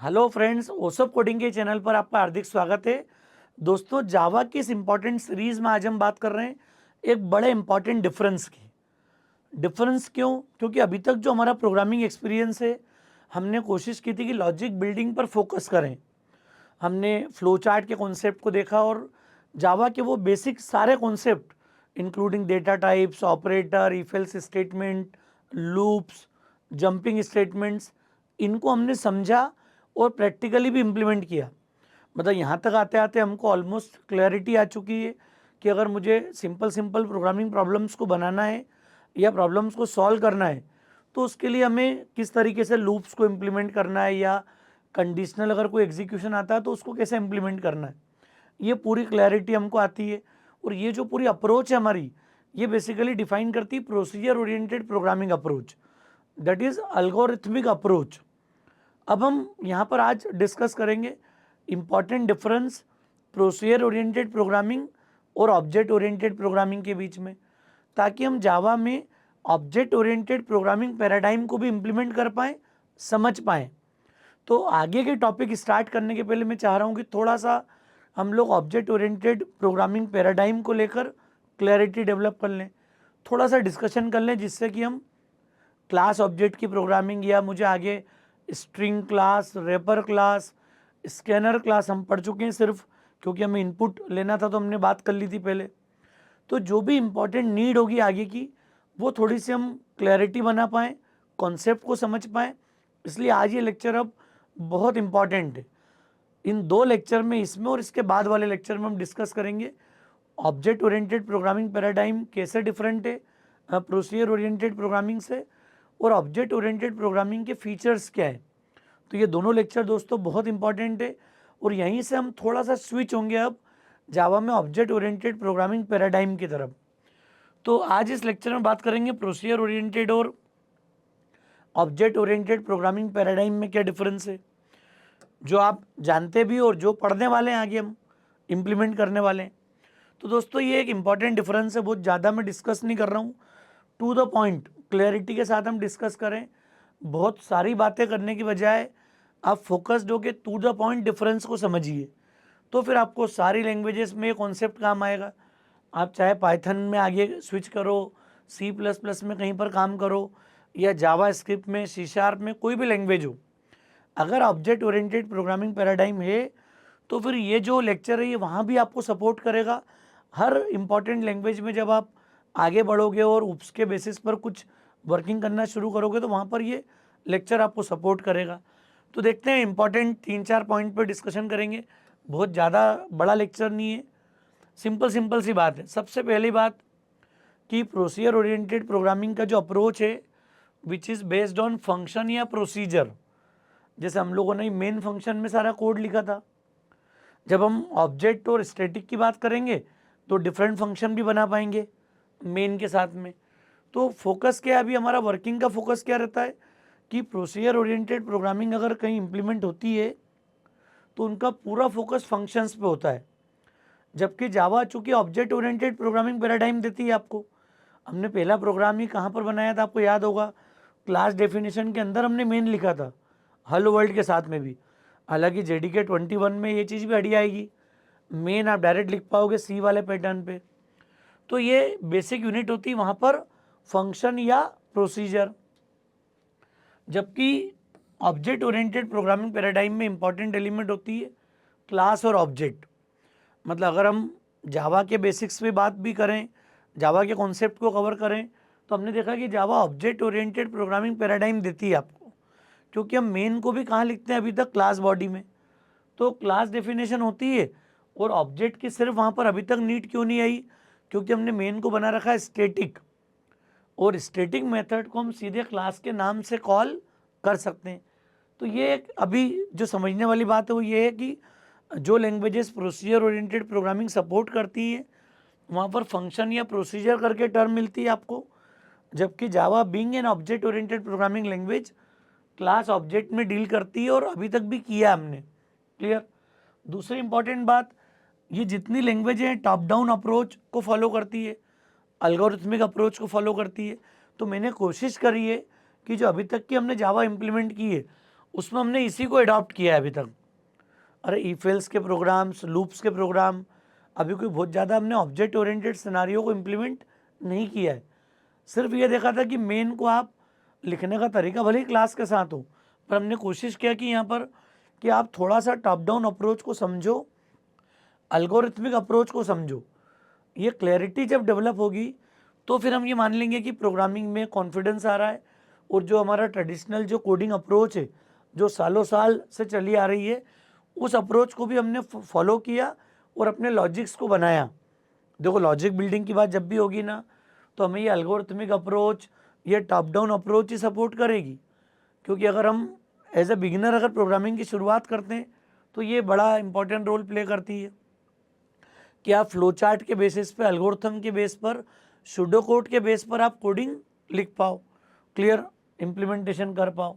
Hello friends, ओसप coding के channel पर आपका हार्दिक स्वागत है। दोस्तों, जावा की इस इम्पॉर्टेंट सीरीज़ में आज हम बात कर रहे हैं एक बड़े इम्पॉर्टेंट डिफरेंस की। डिफरेंस क्यों? क्योंकि अभी तक जो हमारा प्रोग्रामिंग एक्सपीरियंस है, हमने कोशिश की थी कि लॉजिक बिल्डिंग पर फोकस करें। हमने फ्लो चार्ट के कॉन्सेप्ट को देखा और जावा के वो बेसिक सारे concept including data types, operator, if else statement, loops, jumping statements, इनको हमने समझा और प्रैक्टिकली भी इम्प्लीमेंट किया। मतलब यहाँ तक आते आते हमको ऑलमोस्ट क्लैरिटी आ चुकी है कि अगर मुझे सिंपल सिंपल प्रोग्रामिंग प्रॉब्लम्स को बनाना है या प्रॉब्लम्स को सॉल्व करना है तो उसके लिए हमें किस तरीके से लूप्स को इम्प्लीमेंट करना है या कंडीशनल अगर कोई एग्जीक्यूशन आता है तो उसको कैसे इम्प्लीमेंट करना है, ये पूरी क्लैरिटी हमको आती है। और ये जो पूरी अप्रोच है हमारी, ये बेसिकली डिफाइन करती है procedure oriented programming approach, that is algorithmic approach. अब हम यहाँ पर आज डिस्कस करेंगे important difference procedure oriented programming और ऑब्जेक्ट ओरिएंटेड प्रोग्रामिंग के बीच में, ताकि हम जावा में ऑब्जेक्ट ओरिएंटेड प्रोग्रामिंग पैराडाइम को भी इम्प्लीमेंट कर पाएँ, समझ पाएँ। तो आगे के टॉपिक स्टार्ट करने के पहले मैं चाह रहा हूँ कि थोड़ा सा हम लोग ऑब्जेक्ट ओरिएंटेड प्रोग्रामिंग पैराडाइम को लेकर क्लैरिटी डेवलप कर लें, थोड़ा सा डिस्कशन कर लें, जिससे कि हम क्लास ऑब्जेक्ट की प्रोग्रामिंग या मुझे आगे string class, wrapper class, scanner class हम पढ़ चुके हैं सिर्फ, क्योंकि हमें इनपुट लेना था तो हमने बात कर ली थी पहले। तो जो भी इम्पोर्टेंट नीड होगी आगे की, वो थोड़ी सी हम क्लैरिटी बना पाएँ, कॉन्सेप्ट को समझ पाएँ। इसलिए आज ये लेक्चर अब बहुत इम्पॉर्टेंट है। इन दो लेक्चर में, इसमें और इसके बाद वाले लेक्चर में, हम डिस्कस करेंगे ऑब्जेक्ट ओरिएंटेड प्रोग्रामिंग पैराडाइम कैसे डिफरेंट है प्रोसीजर ओरिएंटेड प्रोग्रामिंग से, और ऑब्जेक्ट ओरिएंटेड प्रोग्रामिंग के फीचर्स क्या है। तो ये दोनों लेक्चर दोस्तों बहुत इंपॉर्टेंट है और यहीं से हम थोड़ा सा स्विच होंगे अब जावा में ऑब्जेक्ट ओरिएंटेड प्रोग्रामिंग पैराडाइम की तरफ। तो आज इस लेक्चर में बात करेंगे प्रोसीजर ओरिएंटेड और ऑब्जेक्ट ओरिएंटेड प्रोग्रामिंग पैराडाइम में क्या डिफरेंस है, जो आप जानते भी और जो पढ़ने वाले हैं, आगे हम इम्प्लीमेंट करने वाले हैं। तो दोस्तों, ये एक इम्पॉर्टेंट डिफरेंस है, बहुत ज़्यादा मैं डिस्कस नहीं कर रहा हूँ, टू द पॉइंट क्लैरिटी के साथ हम डिस्कस करें। बहुत सारी बातें करने की बजाय आप फोकस्ड होकर टू द पॉइंट डिफरेंस को समझिए, तो फिर आपको सारी लैंग्वेजेस में ये कॉन्सेप्ट काम आएगा। आप चाहे पाइथन में आगे स्विच करो, सी प्लस प्लस में कहीं पर काम करो, या जावा स्क्रिप्ट में, सी शार्प में, कोई भी लैंग्वेज हो, अगर ऑब्जेक्ट ओरिएंटेड प्रोग्रामिंग पैराडाइम है तो फिर ये जो लेक्चर है ये वहाँ भी आपको सपोर्ट करेगा। हर इम्पॉर्टेंट लैंग्वेज में जब आप आगे बढ़ोगे और उसके बेसिस पर कुछ वर्किंग करना शुरू करोगे तो वहाँ पर ये लेक्चर आपको सपोर्ट करेगा। तो देखते हैं, इम्पॉर्टेंट 3-4 पॉइंट पर डिस्कशन करेंगे, बहुत ज़्यादा बड़ा लेक्चर नहीं है, सिंपल सिंपल सी बात है। सबसे पहली बात कि प्रोसीजर ओरिएंटेड प्रोग्रामिंग का जो अप्रोच है which is based on function या प्रोसीजर, जैसे हम लोगों ने मेन फंक्शन में सारा कोड लिखा था, जब हम ऑब्जेक्ट और स्टैटिक की बात करेंगे तो डिफरेंट फंक्शन भी बना पाएंगे मेन के साथ में। तो फोकस क्या है अभी हमारा, वर्किंग का फोकस क्या रहता है कि प्रोसीजर ओरिएंटेड प्रोग्रामिंग अगर कहीं इम्प्लीमेंट होती है तो उनका पूरा फोकस फंक्शंस पे होता है, जबकि जावा चूंकि ऑब्जेक्ट ओरिएंटेड प्रोग्रामिंग पैराडाइम देती है आपको। हमने पहला प्रोग्राम ही कहाँ पर बनाया था, आपको याद होगा, क्लास डेफिनेशन के अंदर हमने मेन लिखा था, हेलो वर्ल्ड के साथ में भी। हालांकि जेडीके 21 में ये चीज़ भी हटी आएगी, मेन आप डायरेक्ट लिख पाओगे सी वाले पैटर्न पे। तो ये बेसिक यूनिट होती है वहाँ पर फंक्शन या प्रोसीजर, जबकि ऑब्जेक्ट ओरिएंटेड प्रोग्रामिंग पैराडाइम में इंपॉर्टेंट एलिमेंट होती है क्लास और ऑब्जेक्ट। मतलब अगर हम जावा के बेसिक्स पे बात भी करें, जावा के कॉन्सेप्ट को कवर करें, तो हमने देखा कि जावा ऑब्जेक्ट ओरिएंटेड प्रोग्रामिंग पैराडाइम देती है आपको, क्योंकि हम मेन को भी कहाँ लिखते हैं अभी तक, क्लास बॉडी में। तो क्लास डेफिनेशन होती है और ऑब्जेक्ट की सिर्फ वहाँ पर अभी तक नीड क्यों नहीं आई, क्योंकि हमने मेन को बना रखा है स्टैटिक, और स्टैटिक मेथड को हम सीधे क्लास के नाम से कॉल कर सकते हैं। तो ये एक अभी जो समझने वाली बात है वो ये है कि जो languages procedure oriented programming support करती है वहाँ पर फंक्शन या प्रोसीजर करके टर्म मिलती है आपको, जबकि Java being an object oriented programming language class object में डील करती है और अभी तक भी किया हमने। क्लियर? दूसरी इंपॉर्टेंट बात, ये जितनी लैंग्वेज हैं टॉप डाउन अप्रोच को फॉलो करती है, अल्गोरिथमिक अप्रोच को फॉलो करती है। तो मैंने कोशिश करी है कि जो अभी तक की हमने जावा इम्प्लीमेंट की है उसमें हमने इसी को अडॉप्ट किया है अभी तक। अरे इफ एल्स के प्रोग्राम्स, लूप्स के प्रोग्राम, अभी कोई बहुत ज़्यादा हमने ऑब्जेक्ट ओरिएंटेड सिनारियो को इम्प्लीमेंट नहीं किया है। सिर्फ ये देखा था कि मेन को आप लिखने का तरीका भले ही क्लास के साथ हो, पर हमने कोशिश किया कि यहाँ पर कि आप थोड़ा सा टॉप डाउन अप्रोच को समझो, अल्गोरिथमिक अप्रोच को समझो। ये क्लैरिटी जब डेवलप होगी तो फिर हम ये मान लेंगे कि प्रोग्रामिंग में कॉन्फिडेंस आ रहा है, और जो हमारा ट्रेडिशनल जो कोडिंग अप्रोच है जो सालों साल से चली आ रही है, उस अप्रोच को भी हमने फॉलो किया और अपने लॉजिक्स को बनाया। देखो लॉजिक बिल्डिंग की बात जब भी होगी ना, तो हमें ये अल्गोरिथमिक अप्रोच, ये टॉप डाउन अप्रोच ही सपोर्ट करेगी। क्योंकि अगर हम एज ए बिगिनर अगर प्रोग्रामिंग की शुरुआत करते हैं तो ये बड़ा इंपॉर्टेंट रोल प्ले करती है कि आप फ्लो चार्ट के बेसिस पे, एल्गोरिथम के बेस पर, सूडो कोड के बेस पर आप कोडिंग लिख पाओ, क्लियर इम्प्लीमेंटेशन कर पाओ।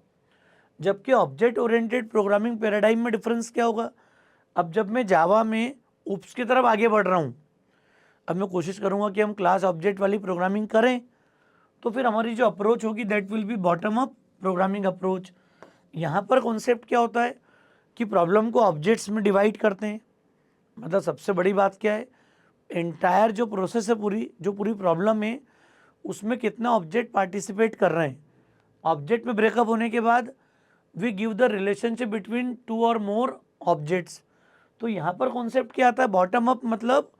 जबकि ऑब्जेक्ट ओरिएंटेड प्रोग्रामिंग पैराडाइम में डिफरेंस क्या होगा? अब जब मैं जावा में उप्स की तरफ आगे बढ़ रहा हूँ, अब मैं कोशिश करूँगा कि हम क्लास ऑब्जेक्ट वाली प्रोग्रामिंग करें, तो फिर हमारी जो अप्रोच होगी that will be bottom up programming approach. यहाँ पर कॉन्सेप्ट क्या होता है कि प्रॉब्लम को ऑब्जेक्ट्स में डिवाइड करते हैं। मतलब सबसे बड़ी बात क्या है, एंटायर जो प्रोसेस है, पूरी प्रॉब्लम है, उसमें कितना ऑब्जेक्ट पार्टिसिपेट कर रहे हैं। ऑब्जेक्ट में ब्रेकअप होने के बाद we give the relationship between two और मोर ऑब्जेक्ट्स। तो यहाँ पर कॉन्सेप्ट क्या आता है, बॉटम अप मतलब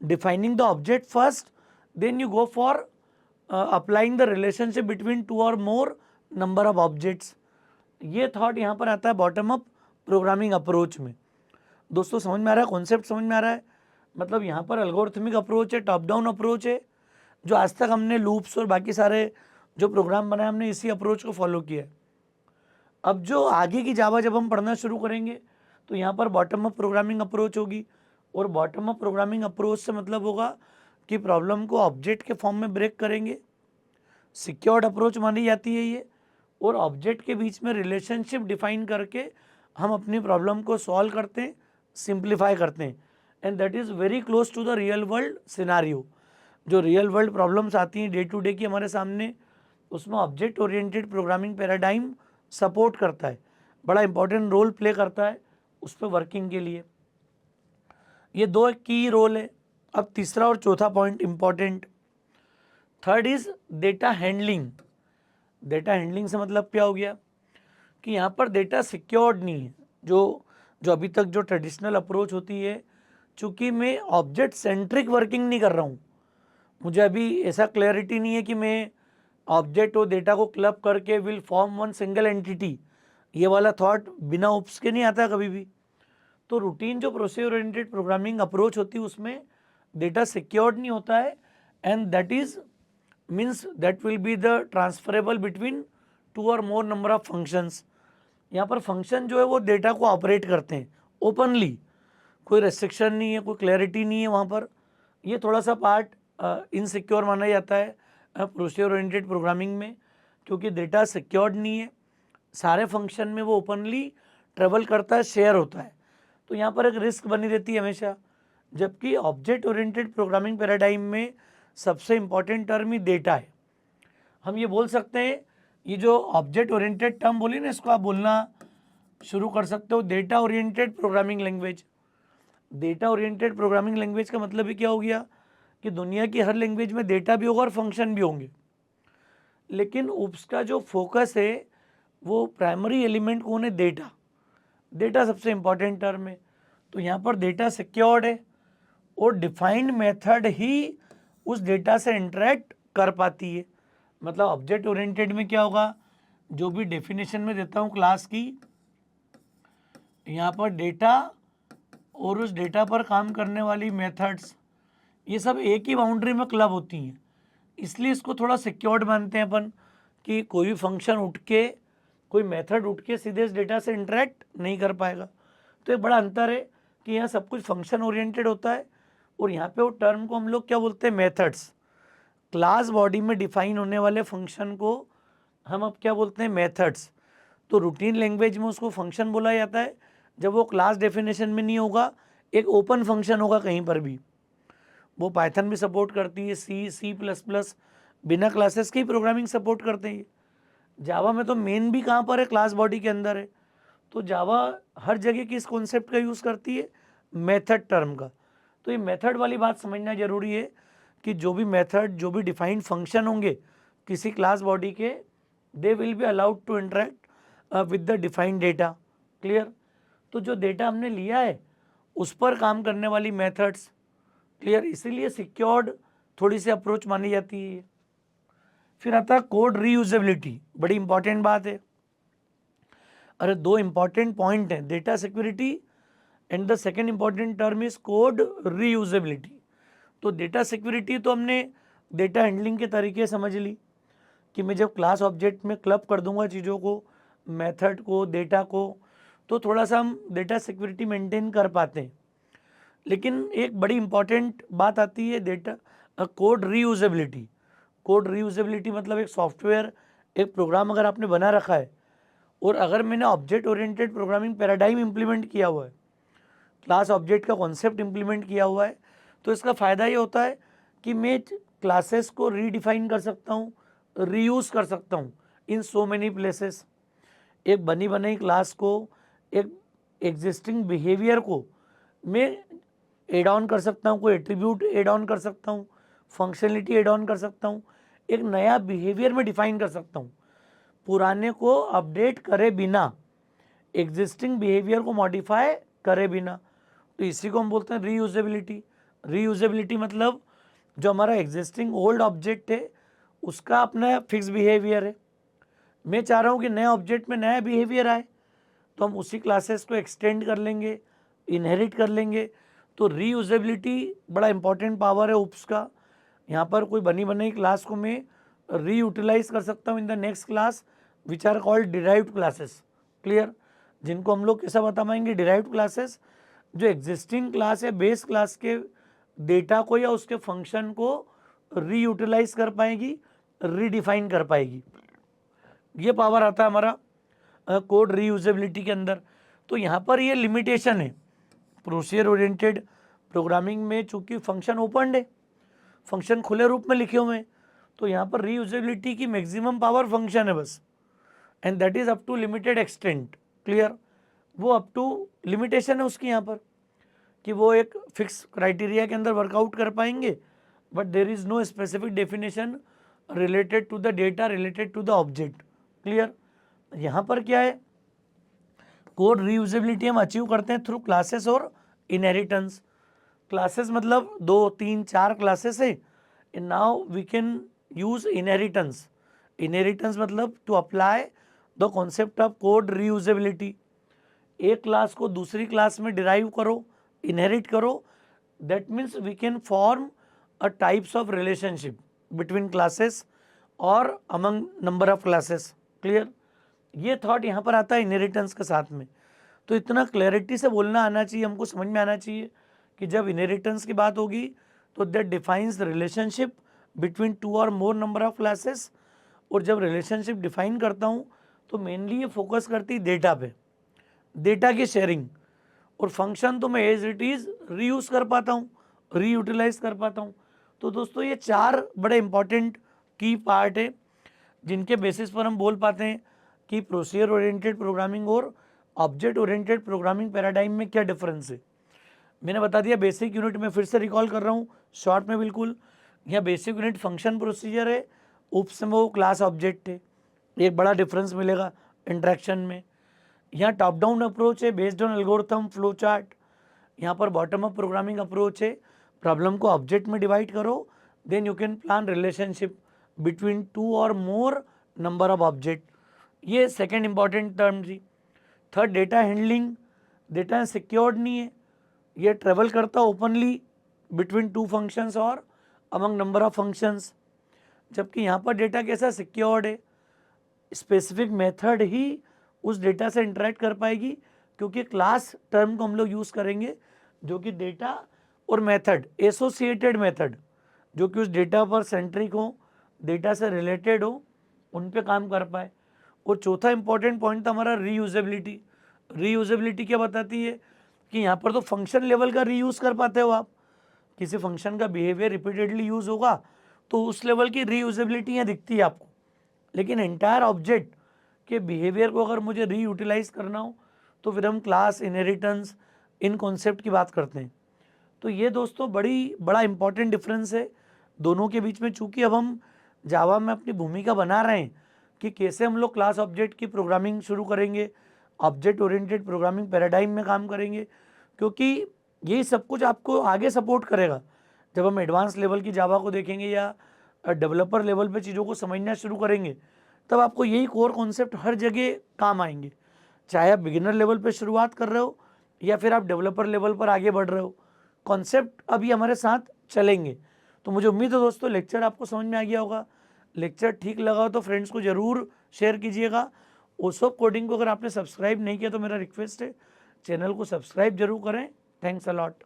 defining the object first, then you go for applying the relationship between two और मोर नंबर ऑफ ऑब्जेक्ट्स। ये थॉट यहाँ पर आता है बॉटम अप प्रोग्रामिंग अप्रोच में। दोस्तों समझ में आ रहा है, कॉन्सेप्ट समझ में आ रहा है? मतलब यहाँ पर एल्गोरिथमिक अप्रोच है, टॉप डाउन अप्रोच है। जो आज तक हमने लूप्स और बाकी सारे जो प्रोग्राम बनाए, हमने इसी अप्रोच को फॉलो किया है। अब जो आगे की जावा जब हम पढ़ना शुरू करेंगे तो यहाँ पर बॉटम अप प्रोग्रामिंग अप्रोच होगी, और बॉटम अप प्रोग्रामिंग अप्रोच से मतलब होगा कि प्रॉब्लम को ऑब्जेक्ट के फॉर्म में ब्रेक करेंगे। सिक्योर्ड अप्रोच मानी जाती है ये, और ऑब्जेक्ट के बीच में रिलेशनशिप डिफाइन करके हम अपनी प्रॉब्लम को सॉल्व करते हैं, सिंप्लीफाई करते हैं, and that is very close to the real world scenario. जो रियल वर्ल्ड प्रॉब्लम्स आती हैं डे टू डे की हमारे सामने, उसमें object oriented programming paradigm support करता है, बड़ा इंपॉर्टेंट रोल प्ले करता है उस पर वर्किंग के लिए। ये दो की रोल है। अब तीसरा और चौथा point important, third is data handling. Data handling से मतलब क्या हो गया कि यहाँ पर डेटा सिक्योर्ड नहीं है। जो अभी तक जो ट्रेडिशनल अप्रोच होती है, चूँकि मैं ऑब्जेक्ट सेंट्रिक वर्किंग नहीं कर रहा हूँ, मुझे अभी ऐसा क्लैरिटी नहीं है कि मैं ऑब्जेक्ट और डेटा को क्लब करके will form one single entity, ये वाला थॉट बिना उप्स के नहीं आता कभी भी। तो रूटीन जो प्रोसेस ओरिएंटेड प्रोग्रामिंग अप्रोच होती है उसमें डेटा सिक्योर्ड नहीं होता है, and that is means that will be the transferable between two और मोर नंबर ऑफ फंक्शंस। यहाँ पर फंक्शन जो है वो डेटा को ऑपरेट करते हैं ओपनली, कोई रेस्ट्रिक्शन नहीं है, कोई क्लैरिटी नहीं है वहाँ पर। ये थोड़ा सा पार्ट इनसिक्योर माना जाता है प्रोसेस ओरिएंटेड प्रोग्रामिंग में, क्योंकि डेटा सिक्योर्ड नहीं है, सारे फंक्शन में वो ओपनली ट्रेवल करता है, शेयर होता है। तो यहाँ पर एक रिस्क बनी रहती है हमेशा। जबकि ऑब्जेक्ट ओरिएंटेड प्रोग्रामिंग पैराडाइम में सबसे इंपॉर्टेंट टर्म ही डेटा है। हम ये बोल सकते हैं, ये जो ऑब्जेक्ट ओरिएंटेड टर्म बोली ना, इसको आप बोलना शुरू कर सकते हो data oriented programming language. Data oriented programming language का मतलब ही क्या हो गया कि दुनिया की हर लैंग्वेज में डेटा भी होगा और फंक्शन भी होंगे, लेकिन उसका जो फोकस है वो प्राइमरी एलिमेंट कौन है? डेटा। डेटा सबसे इंपॉर्टेंट टर्म है। तो यहाँ पर डेटा सिक्योर्ड है और डिफाइंड मेथड ही उस डेटा से इंटरेक्ट कर पाती है। मतलब ऑब्जेक्ट ओरिएंटेड में क्या होगा, जो भी डेफिनेशन में देता हूँ क्लास की, यहाँ पर डेटा और उस डेटा पर काम करने वाली मेथड्स, ये सब एक ही बाउंड्री में क्लब होती हैं। इसलिए इसको थोड़ा सिक्योर्ड मानते हैं अपन, कि कोई भी फंक्शन उठ के, कोई मेथड उठ के सीधे इस डेटा से इंटरेक्ट नहीं कर पाएगा। तो एक बड़ा अंतर है कि यहाँ सब कुछ फंक्शन ओरिएंटेड होता है, और यहाँ पे वो टर्म को हम लोग क्या बोलते हैं? मेथड्स। क्लास बॉडी में डिफाइन होने वाले फंक्शन को हम अब क्या बोलते हैं? मेथड्स। तो रूटीन लैंग्वेज में उसको फंक्शन बोला जाता है जब वो क्लास डेफिनेशन में नहीं होगा, एक ओपन फंक्शन होगा कहीं पर भी। वो पाइथन भी सपोर्ट करती है, सी प्लस प्लस, बिना क्लासेस की प्रोग्रामिंग सपोर्ट करते हैं। जावा में तो मेन भी कहाँ पर है, क्लास बॉडी के अंदर है। तो जावा हर जगह किस कॉन्सेप्ट का यूज़ करती है, मेथड टर्म का। तो ये मेथड वाली बात समझना जरूरी है कि जो भी मेथड, जो भी डिफाइंड फंक्शन होंगे किसी क्लास बॉडी के, they will be allowed to interact with the defined data. Clear. तो जो डेटा हमने लिया है उस पर काम करने वाली मेथड्स। क्लियर। इसीलिए सिक्योर्ड थोड़ी सी अप्रोच मानी जाती है। फिर आता है कोड रीयूजेबिलिटी, बड़ी इंपॉर्टेंट बात है। अरे दो इंपॉर्टेंट पॉइंट हैं, data security and the second important term is code reusability. तो डेटा सिक्योरिटी तो हमने डेटा हैंडलिंग के तरीके समझ ली कि मैं जब क्लास ऑब्जेक्ट में क्लब कर दूंगा चीज़ों को, मेथड को, डेटा को, तो थोड़ा सा हम डेटा सिक्योरिटी मेंटेन कर पाते हैं। लेकिन एक बड़ी इंपॉर्टेंट बात आती है data code reusability. Code reusability मतलब एक सॉफ्टवेयर, एक प्रोग्राम अगर आपने बना रखा है और अगर मैंने object oriented programming paradigm implement किया हुआ है, क्लास ऑब्जेक्ट का कॉन्सेप्ट इंप्लीमेंट किया हुआ है, तो इसका फ़ायदा ये होता है कि मैं क्लासेस को रीडिफाइन कर सकता हूँ, रीयूज़ कर सकता हूँ इन सो मेनी प्लेसेस। एक बनी बनाई क्लास को, एक एग्जिस्टिंग बिहेवियर को मैं एड ऑन कर सकता हूँ, कोई एट्रीब्यूट एड ऑन कर सकता हूँ, फंक्शनलिटी एड ऑन कर सकता हूँ, एक नया बिहेवियर में डिफाइन कर सकता हूँ, पुराने को अपडेट करे बिना, एग्जिस्टिंग बिहेवियर को मॉडिफाई करे बिना। तो इसी को हम बोलते हैं रीयूजेबिलिटी। रीयूजेबिलिटी मतलब जो हमारा एग्जिस्टिंग ओल्ड ऑब्जेक्ट है उसका अपना फिक्स बिहेवियर है, मैं चाह रहा हूँ कि नए ऑब्जेक्ट में नया बिहेवियर आए, तो हम उसी क्लासेस को एक्सटेंड कर लेंगे, इनहेरिट कर लेंगे। तो रीयूजेबिलिटी बड़ा इंपॉर्टेंट पावर है उप्स का। यहाँ पर कोई बनी बनाई क्लास को मैं रीयूटिलाइज कर सकता हूँ in the next class which are called derived classes. Clear. जिनको हम लोग कैसा बताएंगे, डिराइव्ड क्लासेस, जो एग्जिस्टिंग क्लास है बेस क्लास के डेटा को या उसके फंक्शन को रीयूटिलाइज कर पाएगी, रीडिफाइन कर पाएगी। ये पावर आता है हमारा कोड रीयूजेबिलिटी के अंदर। तो यहाँ पर ये लिमिटेशन है प्रोसीजर ओरिएंटेड प्रोग्रामिंग में, चूंकि फंक्शन ओपन है, फंक्शन खुले रूप में लिखे हुए हैं, तो यहाँ पर रीयूजेबिलिटी की मैक्सिमम पावर फंक्शन है बस, and that is up to limited extent. Clear. वो अप टू लिमिटेशन है उसकी यहाँ पर कि वो एक फिक्स क्राइटेरिया के अंदर वर्कआउट कर पाएंगे, but there is no specific definition related to the data, related to the object. Clear. यहाँ पर क्या है, कोड रीयूजेबिलिटी हम अचीव करते हैं थ्रू क्लासेस और इनहेरिटेंस। क्लासेस मतलब 2, 3, 4 क्लासेस है, and now we can use inheritance. Inheritance मतलब to apply the concept of code reusability. एक क्लास को दूसरी क्लास में डिराइव करो, इनहेरिट करो, that means we can form a types of relationship between classes और among number of classes. Clear. ये thought यहाँ पर आता है इनहेरिटेंस के साथ में। तो इतना क्लैरिटी से बोलना आना चाहिए, हमको समझ में आना चाहिए कि जब इनहेरिटेंस की बात होगी तो that defines the relationship between 2 और मोर नंबर ऑफ क्लासेस। और जब रिलेशनशिप डिफाइन करता हूँ तो मेनली ये फोकस करती है डेटा पे, डेटा की शेयरिंग। और फंक्शन तो मैं एज इट इज़ रीयूज़ कर पाता हूँ, रीयूटिलाइज कर पाता हूँ। तो दोस्तों ये 4 बड़े इंपॉर्टेंट की पार्ट है जिनके बेसिस पर हम बोल पाते हैं कि प्रोसीजर ओरिएंटेड प्रोग्रामिंग और ऑब्जेक्ट ओरिएंटेड प्रोग्रामिंग पैराडाइम में क्या डिफरेंस है। मैंने बता दिया बेसिक यूनिट में, फिर से रिकॉल कर रहा हूँ शॉर्ट में बिल्कुल। यहाँ बेसिक यूनिट फंक्शन प्रोसीजर है, उप्स में वो क्लास ऑब्जेक्ट है, एक बड़ा डिफरेंस मिलेगा इंट्रैक्शन में। यहाँ टॉप डाउन अप्रोच है based on algorithm flow chart, यहाँ पर बॉटम अप प्रोग्रामिंग अप्रोच है, प्रॉब्लम को ऑब्जेक्ट में डिवाइड करो, then you can plan relationship between 2 और मोर नंबर ऑफ ऑब्जेक्ट। ये सेकेंड इंपॉर्टेंट टर्म थी। Third data handling, data secured नहीं है, ये ट्रेवल करता ओपनली बिटवीन 2 फंक्शंस और अमंग नंबर ऑफ फंक्शंस। जबकि यहाँ पर डेटा कैसा सिक्योर्ड है, स्पेसिफिक मेथड ही उस डेटा से इंटरेक्ट कर पाएगी, क्योंकि क्लास टर्म को हम लोग यूज़ करेंगे जो कि डेटा और मेथड, एसोसिएटेड मेथड जो कि उस डेटा पर सेंट्रिक हो, डेटा से रिलेटेड हो, उन पे काम कर पाए। और चौथा इंपॉर्टेंट पॉइंट था हमारा रीयूजेबिलिटी। रीयूजेबिलिटी क्या बताती है कि यहाँ पर तो फंक्शन लेवल का रीयूज़ कर पाते हो आप, किसी फंक्शन का बिहेवियर रिपीटेडली यूज़ होगा तो उस लेवल की रीयूजेबिलिटी यहाँ दिखती है आपको। लेकिन एंटायर ऑब्जेक्ट के बिहेवियर को अगर मुझे रीयूटिलाइज करना हो तो फिर हम क्लास, इनहेरिटेंस, इन कॉन्सेप्ट की बात करते हैं। तो ये दोस्तों बड़ा इंपॉर्टेंट डिफरेंस है दोनों के बीच में। चूंकि अब हम जावा में अपनी भूमिका बना रहे हैं कि कैसे हम लोग क्लास ऑब्जेक्ट की प्रोग्रामिंग शुरू करेंगे, ऑब्जेक्ट ओरिएंटेड प्रोग्रामिंग पैराडाइम में काम करेंगे, क्योंकि यही सब कुछ आपको आगे सपोर्ट करेगा जब हम एडवांस लेवल की जावा को देखेंगे या डेवलपर लेवल पे चीज़ों को समझना शुरू करेंगे। तब आपको यही कोर कॉन्सेप्ट हर जगह काम आएंगे, चाहे आप बिगिनर लेवल पे शुरुआत कर रहे हो या फिर आप डेवलपर लेवल पर आगे बढ़ रहे हो, कॉन्सेप्ट अभी हमारे साथ चलेंगे। तो मुझे उम्मीद है दोस्तों लेक्चर आपको समझ में आ गया होगा। लेक्चर ठीक लगा हो तो फ्रेंड्स को ज़रूर शेयर कीजिएगा। ओसोप कोडिंग को अगर आपने सब्सक्राइब नहीं किया तो मेरा रिक्वेस्ट है चैनल को सब्सक्राइब जरूर करें। Thanks a lot.